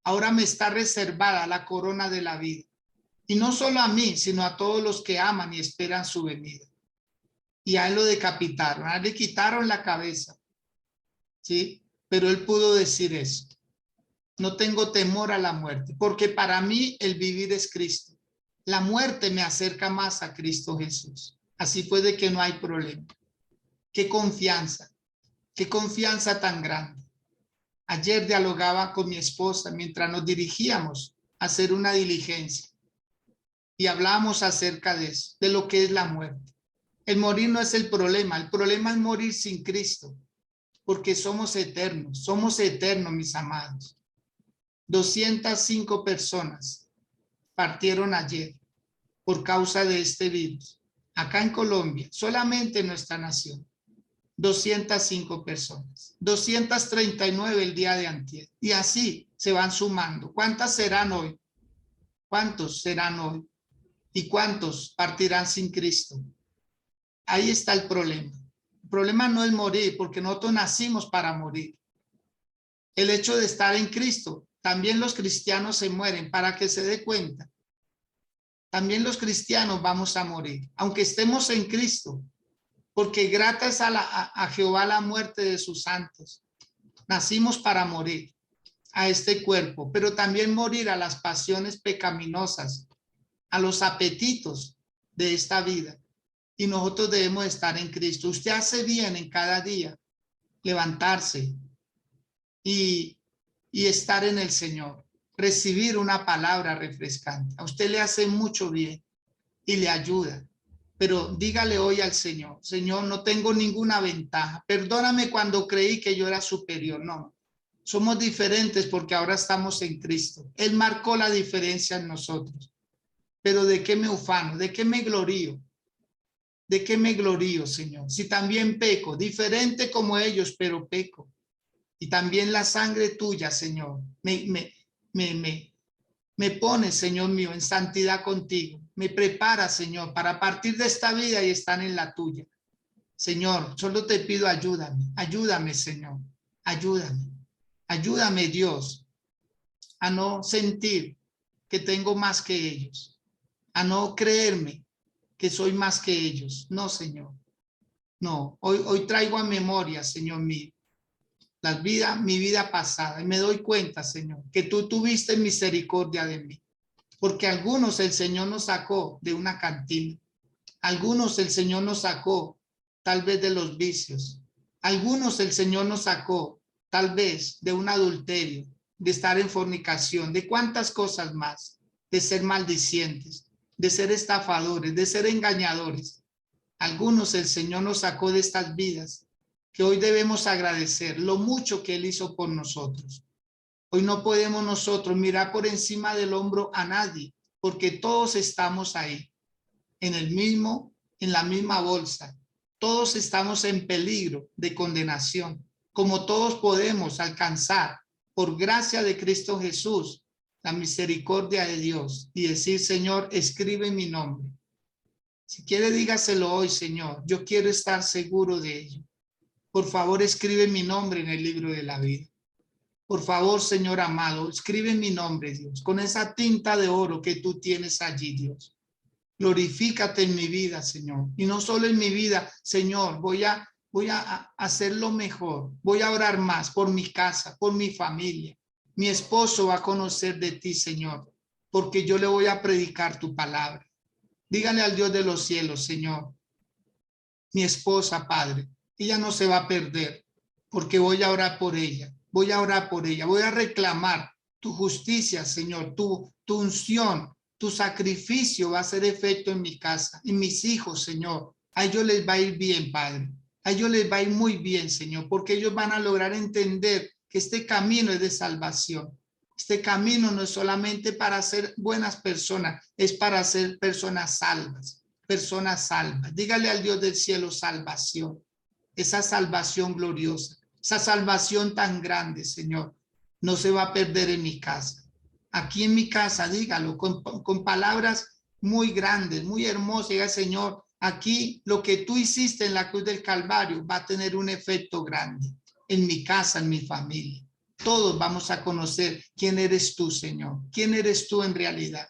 Ahora me está reservada la corona de la vida. Y no solo a mí, sino a todos los que aman y esperan su venida. Y a él lo decapitaron, a él le quitaron la cabeza. ¿Sí? Pero él pudo decir eso. No tengo temor a la muerte, porque para mí el vivir es Cristo. La muerte me acerca más a Cristo Jesús. Así fue de que no hay problema. Qué confianza tan grande. Ayer dialogaba con mi esposa mientras nos dirigíamos a hacer una diligencia. Y hablamos acerca de eso, de lo que es la muerte. El morir no es el problema es morir sin Cristo, porque somos eternos, mis amados. 205 personas partieron ayer por causa de este virus. Acá en Colombia, solamente en nuestra nación, 205 personas, 239 el día de antier, y así se van sumando. ¿Cuántas serán hoy? ¿Cuántos serán hoy? ¿Y cuántos partirán sin Cristo? Ahí está el problema. El problema no es morir, porque nosotros nacimos para morir. El hecho de estar en Cristo, también los cristianos se mueren, para que se dé cuenta. También los cristianos vamos a morir, aunque estemos en Cristo. porque grata es a Jehová la muerte de sus santos. Nacimos para morir a este cuerpo, pero también morir a las pasiones pecaminosas, a los apetitos de esta vida. Y nosotros debemos estar en Cristo. Usted hace bien en cada día levantarse y estar en el Señor, recibir una palabra refrescante. A usted le hace mucho bien y le ayuda. Pero dígale hoy al Señor: Señor, no tengo ninguna ventaja. Perdóname cuando creí que yo era superior. No, somos diferentes porque ahora estamos en Cristo. Él marcó la diferencia en nosotros. Pero ¿de qué me ufano? ¿De qué me glorío? ¿De qué me glorío, Señor? Si también peco, diferente como ellos, pero peco. Y también la sangre tuya, Señor, me pone, Señor mío, en santidad contigo. Me prepara, Señor, para partir de esta vida y estar en la tuya. Señor, solo te pido ayúdame. Ayúdame, Señor. Ayúdame. Ayúdame, Dios, a no sentir que tengo más que ellos. A no creerme que soy más que ellos. No, Señor. No, hoy traigo a memoria, Señor mío, mi vida pasada, y me doy cuenta, Señor, que tú tuviste misericordia de mí, porque algunos el Señor nos sacó de una cantina, algunos el Señor nos sacó tal vez de los vicios, algunos el Señor nos sacó tal vez de un adulterio, de estar en fornicación, de cuántas cosas más, de ser maldicientes, de ser estafadores, de ser engañadores. Algunos el Señor nos sacó de estas vidas que hoy debemos agradecer lo mucho que Él hizo por nosotros. Hoy no podemos nosotros mirar por encima del hombro a nadie, porque todos estamos ahí, en la misma bolsa. Todos estamos en peligro de condenación, como todos podemos alcanzar, por gracia de Cristo Jesús, la misericordia de Dios y decir: Señor, escribe mi nombre. Si quiere, dígaselo hoy: Señor, yo quiero estar seguro de ello. Por favor, escribe mi nombre en el libro de la vida. Por favor, Señor amado, escribe mi nombre, Dios, con esa tinta de oro que tú tienes allí, Dios. Glorifícate en mi vida, Señor. Y no solo en mi vida, Señor, voy a hacerlo mejor. Voy a orar más por mi casa, por mi familia. Mi esposo va a conocer de ti, Señor, porque yo le voy a predicar tu palabra. Dígale al Dios de los cielos: Señor, mi esposa, Padre, ella no se va a perder, porque voy a orar por ella. Voy a orar por ella. Voy a reclamar tu justicia, Señor, tu unción, tu sacrificio va a hacer efecto en mi casa, en mis hijos, Señor. A ellos les va a ir bien, Padre. A ellos les va a ir muy bien, Señor, porque ellos van a lograr entender que este camino es de salvación. Este camino no es solamente para ser buenas personas, es para ser personas salvas. Personas salvas. Dígale al Dios del cielo: salvación. Esa salvación gloriosa, esa salvación tan grande, Señor, no se va a perder en mi casa. Aquí en mi casa, dígalo con palabras muy grandes, muy hermosas. Diga: Señor, aquí lo que tú hiciste en la cruz del Calvario va a tener un efecto grande en mi casa, en mi familia. Todos vamos a conocer quién eres tú, Señor. ¿Quién eres tú en realidad?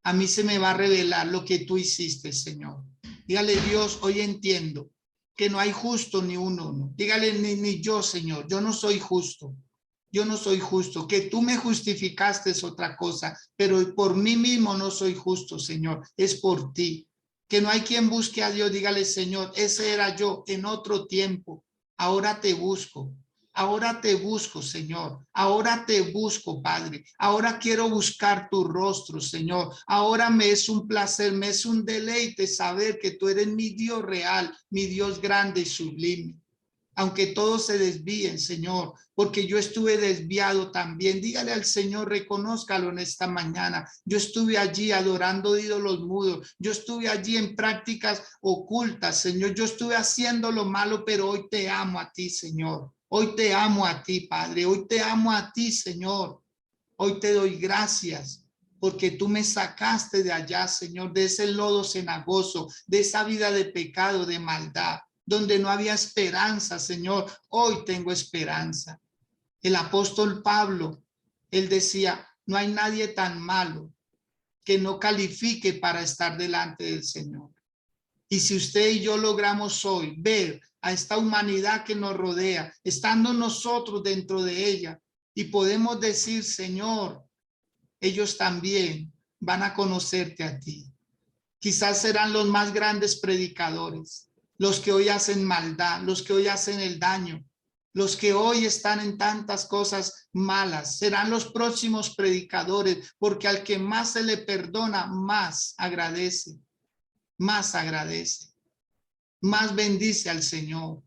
A mí se me va a revelar lo que tú hiciste, Señor. Dígale: Dios, hoy entiendo que no hay justo ni uno. Dígale: ni yo, Señor, yo no soy justo. Yo no soy justo. Que tú me justificaste es otra cosa, pero por mí mismo no soy justo, Señor. Es por ti. Que no hay quien busque a Dios. Dígale: Señor, ese era yo en otro tiempo. Ahora te busco. Ahora te busco, Señor. Ahora te busco, Padre. Ahora quiero buscar tu rostro, Señor. Ahora me es un placer, me es un deleite saber que tú eres mi Dios real, mi Dios grande y sublime. Aunque todos se desvíen, Señor, porque yo estuve desviado también. Dígale al Señor, reconózcalo en esta mañana. Yo estuve allí adorando ídolos mudos. Yo estuve allí en prácticas ocultas, Señor. Yo estuve haciendo lo malo, pero hoy te amo a ti, Señor. Hoy te amo a ti, Padre. Hoy te amo a ti, Señor. Hoy te doy gracias porque tú me sacaste de allá, Señor, de ese lodo cenagoso, de esa vida de pecado, de maldad, donde no había esperanza, Señor. Hoy tengo esperanza. El apóstol Pablo, él decía: no hay nadie tan malo que no califique para estar delante del Señor. Y si usted y yo logramos hoy ver a esta humanidad que nos rodea, estando nosotros dentro de ella, y podemos decir, Señor, ellos también van a conocerte a ti. Quizás serán los más grandes predicadores, los que hoy hacen maldad, los que hoy hacen el daño, los que hoy están en tantas cosas malas, serán los próximos predicadores, porque al que más se le perdona, más agradece, más bendice al Señor.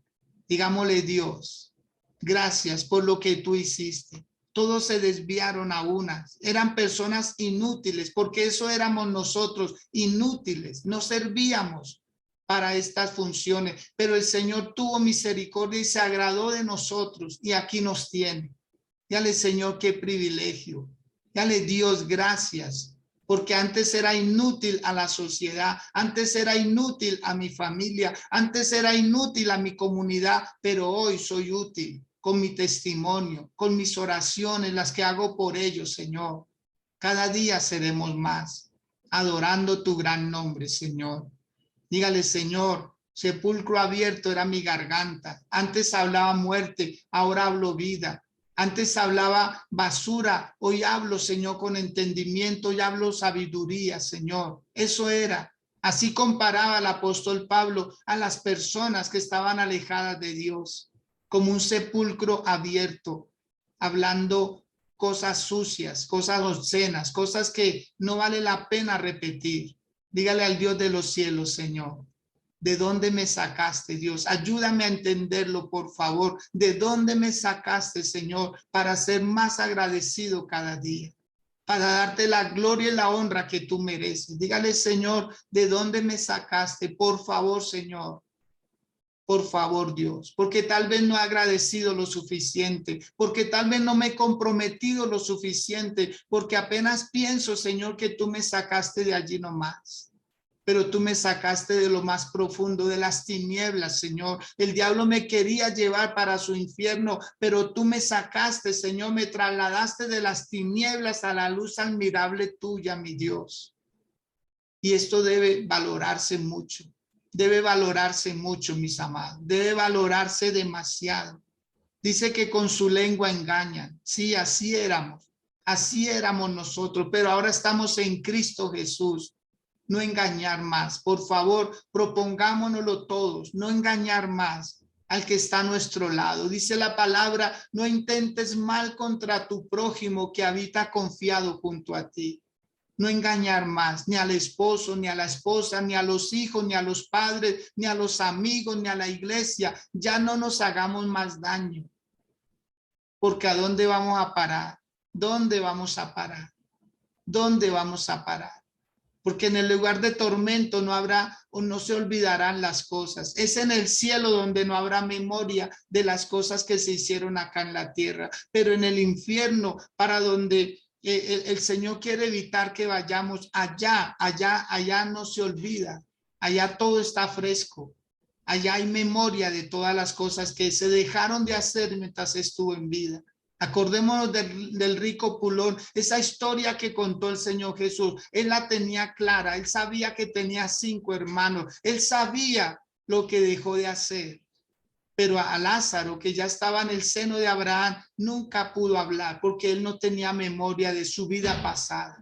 Digámosle, Dios, gracias por lo que tú hiciste. Todos se desviaron a unas, eran personas inútiles, porque eso éramos nosotros, inútiles, no servíamos para estas funciones, pero el Señor tuvo misericordia y se agradó de nosotros y aquí nos tiene. Dale, Señor, qué privilegio. Dale, Dios, gracias, porque antes era inútil a la sociedad, antes era inútil a mi familia, antes era inútil a mi comunidad, pero hoy soy útil con mi testimonio, con mis oraciones, las que hago por ellos, Señor. Cada día seremos más, adorando tu gran nombre, Señor. Dígale, Señor, sepulcro abierto era mi garganta. Antes hablaba muerte, ahora hablo vida. Antes hablaba basura, hoy hablo, Señor, con entendimiento, hoy hablo sabiduría, Señor. Eso era. Así comparaba el apóstol Pablo a las personas que estaban alejadas de Dios, como un sepulcro abierto, hablando cosas sucias, cosas obscenas, cosas que no vale la pena repetir. Dígale al Dios de los cielos, Señor, ¿de dónde me sacaste, Dios? Ayúdame a entenderlo, por favor. ¿De dónde me sacaste, Señor, para ser más agradecido cada día? Para darte la gloria y la honra que tú mereces. Dígale, Señor, ¿de dónde me sacaste? Por favor, Señor. Por favor, Dios, porque tal vez no he agradecido lo suficiente, porque tal vez no me he comprometido lo suficiente, porque apenas pienso, Señor, que tú me sacaste de allí nomás. Pero tú me sacaste de lo más profundo, de las tinieblas, Señor. El diablo me quería llevar para su infierno, pero tú me sacaste, Señor, me trasladaste de las tinieblas a la luz admirable tuya, mi Dios. Y esto debe valorarse mucho. Debe valorarse mucho, mis amados. Debe valorarse demasiado. Dice que con su lengua engañan. Sí, así éramos. Así éramos nosotros, pero ahora estamos en Cristo Jesús. No engañar más. Por favor, propongámonoslo todos. No engañar más al que está a nuestro lado. Dice la palabra, no intentes mal contra tu prójimo que habita confiado junto a ti. No engañar más, ni al esposo, ni a la esposa, ni a los hijos, ni a los padres, ni a los amigos, ni a la iglesia. Ya no nos hagamos más daño. Porque ¿a dónde vamos a parar? ¿Dónde vamos a parar? ¿Dónde vamos a parar? Porque en el lugar de tormento no habrá o no se olvidarán las cosas. Es en el cielo donde no habrá memoria de las cosas que se hicieron acá en la tierra. Pero en el infierno, para donde el Señor quiere evitar que vayamos, allá no se olvida. Allá todo está fresco. Allá hay memoria de todas las cosas que se dejaron de hacer mientras estuvo en vida. Acordémonos del rico Pulón, esa historia que contó el Señor Jesús. Él la tenía clara, él sabía que tenía 5 hermanos, él sabía lo que dejó de hacer. Pero a Lázaro, que ya estaba en el seno de Abraham, nunca pudo hablar porque él no tenía memoria de su vida pasada.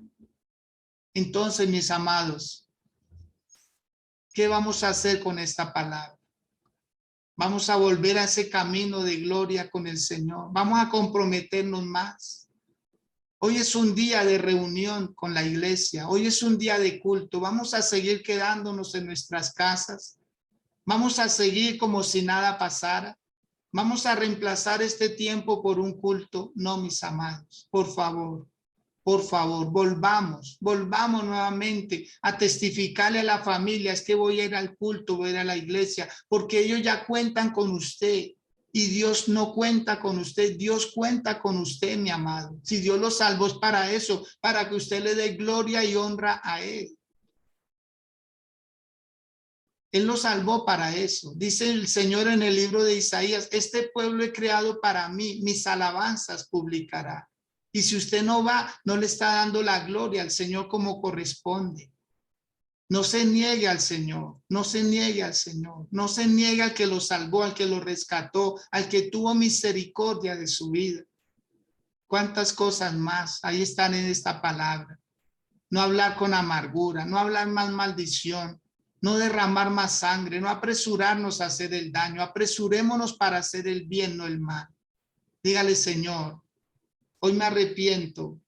Entonces, mis amados, ¿qué vamos a hacer con esta palabra? Vamos a volver a ese camino de gloria con el Señor. Vamos a comprometernos más. Hoy es un día de reunión con la iglesia. Hoy es un día de culto. Vamos a seguir quedándonos en nuestras casas. Vamos a seguir como si nada pasara. Vamos a reemplazar este tiempo por un culto. No, mis amados, por favor. Por favor, volvamos nuevamente a testificarle a la familia, es que voy a ir al culto, voy a ir a la iglesia, porque ellos ya cuentan con usted y Dios no cuenta con usted, Dios cuenta con usted, mi amado. Si Dios lo salvó es para eso, para que usted le dé gloria y honra a Él. Él lo salvó para eso. Dice el Señor en el libro de Isaías, este pueblo he creado para mí, mis alabanzas publicará. Y si usted no va, no le está dando la gloria al Señor como corresponde. No se niegue al Señor, no se niegue al Señor, no se niegue al que lo salvó, al que lo rescató, al que tuvo misericordia de su vida. ¿Cuántas cosas más ahí están en esta palabra? No hablar con amargura, no hablar más maldición, no derramar más sangre, no apresurarnos a hacer el daño, apresurémonos para hacer el bien, no el mal. Dígale, Señor, hoy me arrepiento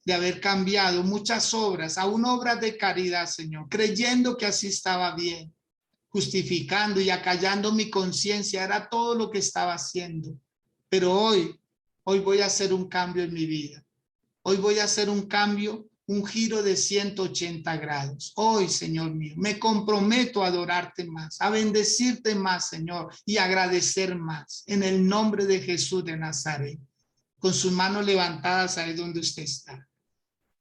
de haber cambiado muchas obras, aún obras de caridad, Señor, creyendo que así estaba bien, justificando y acallando mi conciencia, era todo lo que estaba haciendo. Pero hoy voy a hacer un cambio en mi vida. Hoy voy a hacer un cambio, un giro de 180 grados. Hoy, Señor mío, me comprometo a adorarte más, a bendecirte más, Señor, y agradecer más. En el nombre de Jesús de Nazaret. Con sus manos levantadas ahí donde usted está.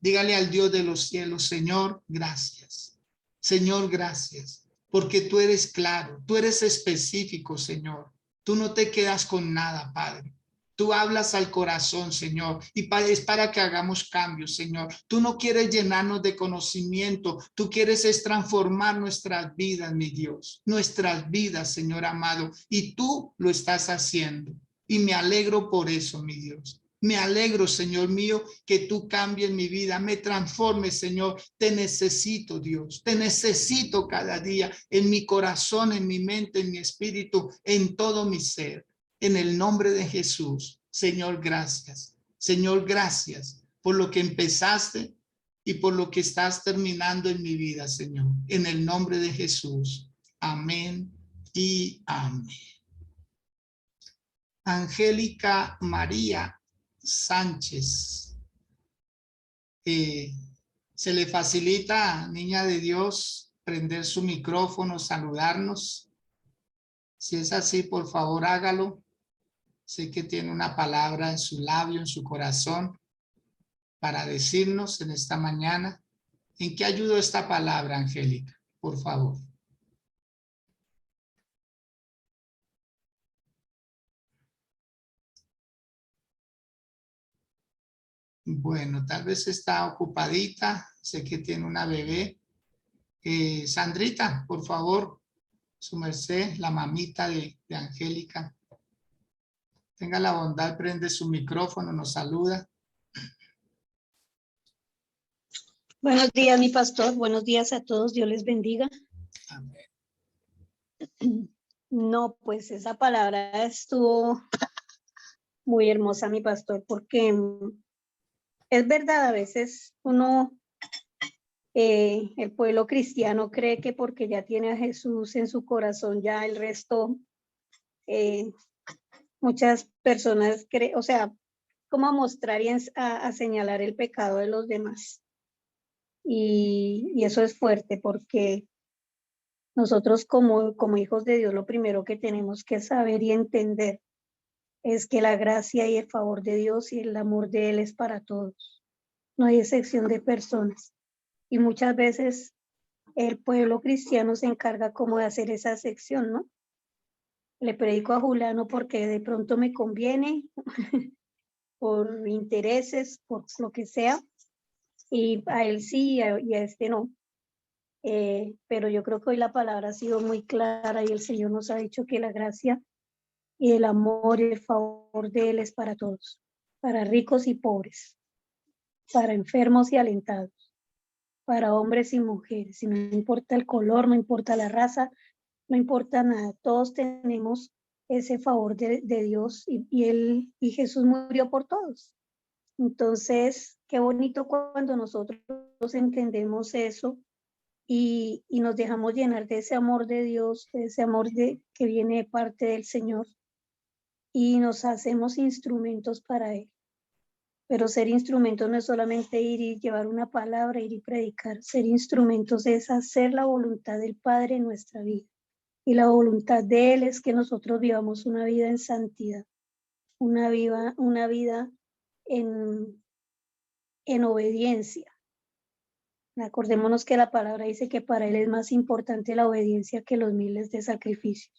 Dígale al Dios de los cielos, Señor, gracias. Señor, gracias. Porque tú eres claro, tú eres específico, Señor. Tú no te quedas con nada, Padre. Tú hablas al corazón, Señor, y es para que hagamos cambios, Señor. Tú no quieres llenarnos de conocimiento, tú quieres es transformar nuestras vidas, mi Dios, nuestras vidas, Señor amado, y tú lo estás haciendo. Y me alegro por eso, mi Dios. Me alegro, Señor mío, que tú cambies mi vida, me transformes, Señor. Te necesito, Dios. Te necesito cada día en mi corazón, en mi mente, en mi espíritu, en todo mi ser. En el nombre de Jesús, Señor, gracias. Señor, gracias por lo que empezaste y por lo que estás terminando en mi vida, Señor. En el nombre de Jesús. Amén y amén. Angélica María Sánchez. Se le facilita, niña de Dios, prender su micrófono, saludarnos. Si es así, por favor, hágalo. Sé que tiene una palabra en su labio, en su corazón, para decirnos en esta mañana. ¿En qué ayudó esta palabra, Angélica? Por favor. Bueno, tal vez está ocupadita. Sé que tiene una bebé. Sandrita, por favor, su merced, la mamita de Angélica. Tenga la bondad, prende su micrófono, nos saluda. Buenos días, mi pastor. Buenos días a todos. Dios les bendiga. Amén. No, pues esa palabra estuvo muy hermosa, mi pastor, porque es verdad, a veces uno, el pueblo cristiano cree que porque ya tiene a Jesús en su corazón, ya el resto, muchas personas creen, o sea, como mostrar y a señalar el pecado de los demás. Y eso es fuerte porque nosotros como hijos de Dios, lo primero que tenemos que saber y entender es que la gracia y el favor de Dios y el amor de Él es para todos. No hay excepción de personas. Y muchas veces el pueblo cristiano se encarga como de hacer esa sección, ¿no? Le predico a Juliano porque de pronto me conviene, por intereses, por lo que sea, y a él sí y a este no. Pero yo creo que hoy la palabra ha sido muy clara y el Señor nos ha dicho que la gracia y el amor y el favor de Él es para todos, para ricos y pobres, para enfermos y alentados, para hombres y mujeres, y no importa el color, no importa la raza, no importa nada, todos tenemos ese favor de Dios y Jesús murió por todos. Entonces, qué bonito cuando nosotros entendemos eso y nos dejamos llenar de ese amor de Dios, de ese amor que viene de parte del Señor y nos hacemos instrumentos para Él. Pero ser instrumentos no es solamente ir y llevar una palabra, ir y predicar. Ser instrumentos es hacer la voluntad del Padre en nuestra vida. Y la voluntad de Él es que nosotros vivamos una vida en santidad, una vida en obediencia. Acordémonos que la palabra dice que para Él es más importante la obediencia que los miles de sacrificios.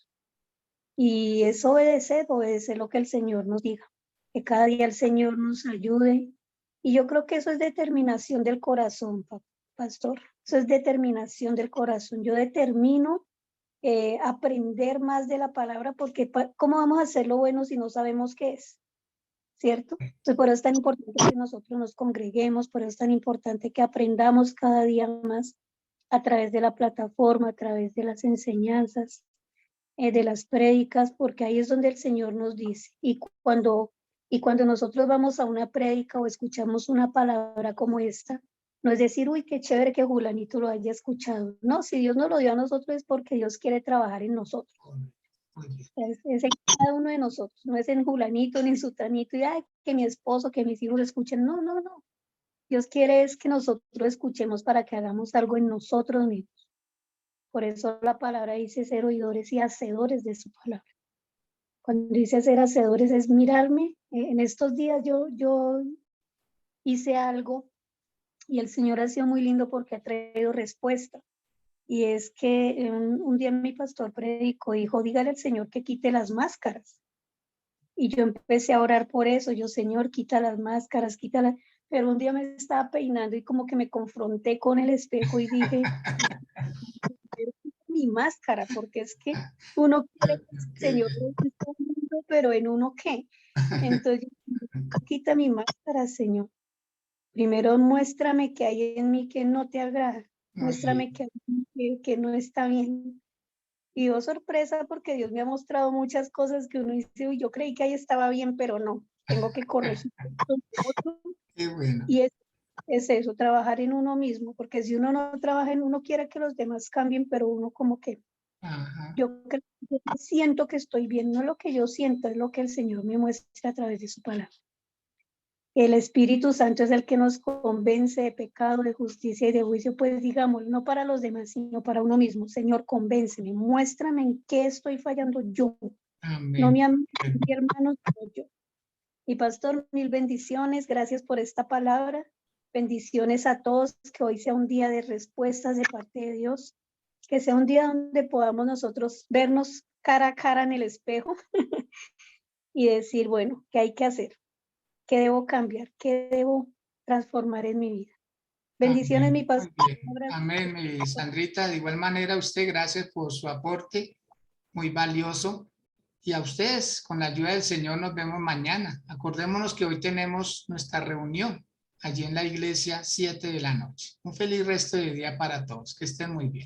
Y es obedecer lo que el Señor nos diga. Que cada día el Señor nos ayude. Y yo creo que eso es determinación del corazón, pastor. Eso es determinación del corazón. Yo determino aprender más de la palabra, porque ¿cómo vamos a hacer lo bueno si no sabemos qué es? ¿Cierto? Entonces, por eso es tan importante que nosotros nos congreguemos, por eso es tan importante que aprendamos cada día más a través de la plataforma, a través de las enseñanzas, de las prédicas, porque ahí es donde el Señor nos dice. Y cuando nosotros vamos a una prédica o escuchamos una palabra como esta, no es decir, uy, qué chévere que Julanito lo haya escuchado. No, si Dios nos lo dio a nosotros es porque Dios quiere trabajar en nosotros. Es en cada uno de nosotros, no es en Julanito ni en Sutanito, y ay, que mi esposo, que mis hijos escuchen. No, no, no. Dios quiere es que nosotros escuchemos para que hagamos algo en nosotros mismos. Por eso la palabra dice ser oidores y hacedores de su palabra. Cuando dice ser hacedores es mirarme. En estos días yo hice algo y el Señor ha sido muy lindo porque ha traído respuesta. Y es que un día mi pastor predicó y dijo, dígale al Señor que quite las máscaras. Y yo empecé a orar por eso. Yo, Señor, quita las máscaras, quítala. Pero un día me estaba peinando y como que me confronté con el espejo y dije, mi máscara, porque es que uno quiere que el Señor esté mundo, pero en uno qué. Entonces, quita mi máscara, Señor. Primero muéstrame que hay en mí que no te agrada. Muéstrame que no está bien. Y oh, sorpresa, porque Dios me ha mostrado muchas cosas que uno dice, uy, yo creí que ahí estaba bien, pero no, tengo que corregir. Qué bueno. Y es eso, trabajar en uno mismo, porque si uno no trabaja en uno, quiere que los demás cambien, pero uno como que, Ajá. yo siento que estoy bien, no lo que yo siento, es lo que el Señor me muestra a través de su palabra. El Espíritu Santo es el que nos convence de pecado, de justicia y de juicio, pues digamos, no para los demás, sino para uno mismo. Señor, convénceme, muéstrame en qué estoy fallando yo, Amén. no mi hermano, sino yo. Y pastor, mil bendiciones, gracias por esta palabra. Bendiciones a todos, que hoy sea un día de respuestas de parte de Dios, que sea un día donde podamos nosotros vernos cara a cara en el espejo y decir, bueno, ¿qué hay que hacer? ¿Qué debo cambiar? ¿Qué debo transformar en mi vida? Bendiciones, Amén. mi pastor. Amén, mi Sandrita. De igual manera, usted, gracias por su aporte, muy valioso. Y a ustedes, con la ayuda del Señor, nos vemos mañana. Acordémonos que hoy tenemos nuestra reunión allí en la iglesia, 7 de la noche. Un feliz resto de día para todos. Que estén muy bien.